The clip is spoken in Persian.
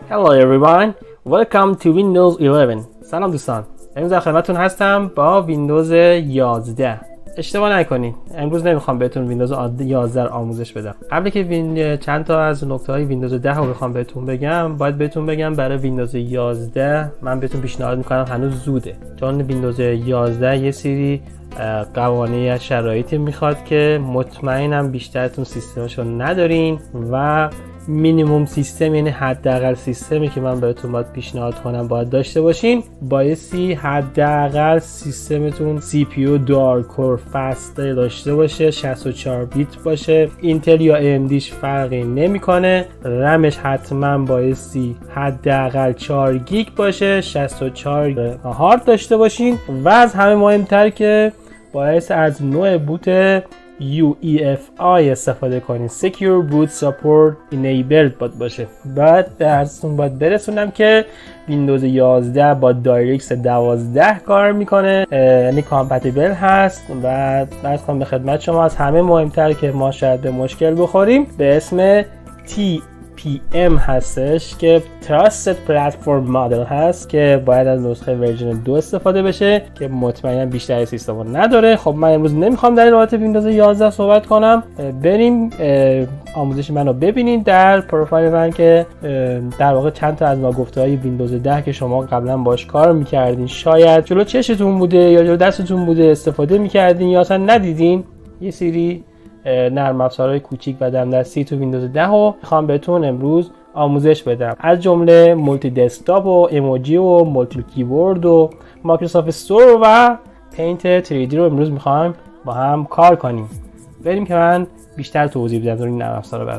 Hello everyone, welcome to Windows 11. سلام دوستان، امروز در خدمتتون هستم با ویندوز 11. اشتباه نکنین، امروز نمیخوام بهتون ویندوز 11 رو آموزش بدم. قبل که چند تا از نکته‌های ویندوز 10 رو بخوام بهتون بگم، باید بهتون بگم برای ویندوز 11 من بهتون پیشنهاد میکنم هنوز زوده، چون ویندوز 11 یه سری قوانین شرایطی میخواد که مطمئنم بیشترتون سیستمشو ندارین و مینیمم سیستم، یعنی حداقل سیستمی که من بهتون باید پیشنهاد کنم باید داشته باشین، بایستی حداقل سیستمتون سی پی یو دوال کور فست داشته باشه، 64 بیت باشه، اینتل یا ای ام دیش فرقی نمیکنه، رمش حتما بایستی حداقل 4 گیگ باشه، 64 هارد داشته باشین و از همه مهمتر که باعث از نوع بوت UEFI استفاده کنین، Secure Boot Support Enabled باشه. بعد درستون باید برسونم که ویندوز 11 با دایرکس 12 کار میکنه، یعنی کامپتیبل هست و بعد کنم به خدمت شما از همه مهمتر که ما شاید به مشکل بخوریم به اسم TPM هستش که Trusted Platform Model هست که باید از نسخه ورژن 2 استفاده بشه که مطمئنا بیشتر سیستم رو نداره. خب من امروز نمیخوام در رابطه ویندوز 11 صحبت کنم، بریم آموزش منو ببینید در پروفایل من که در واقع چند تا از ناگفته‌های ویندوز 10 که شما قبلا باش کار میکردین، شاید جلو چشتون بوده یا جلو دستتون بوده استفاده میکردین یا اصلا ندیدین، یه سری نرم افزارهای کوچیک و دمدستی تو ویندوز 10 رو میخوام بهتون امروز آموزش بدم، از جمله مولتی دسکتاپ و ایموجی و مولتی کیبورد و مایکروسافت استور و پینت 3D رو امروز میخوایم با هم کار کنیم. بریم که من بیشتر توضیح بدم در این نرم افزارا.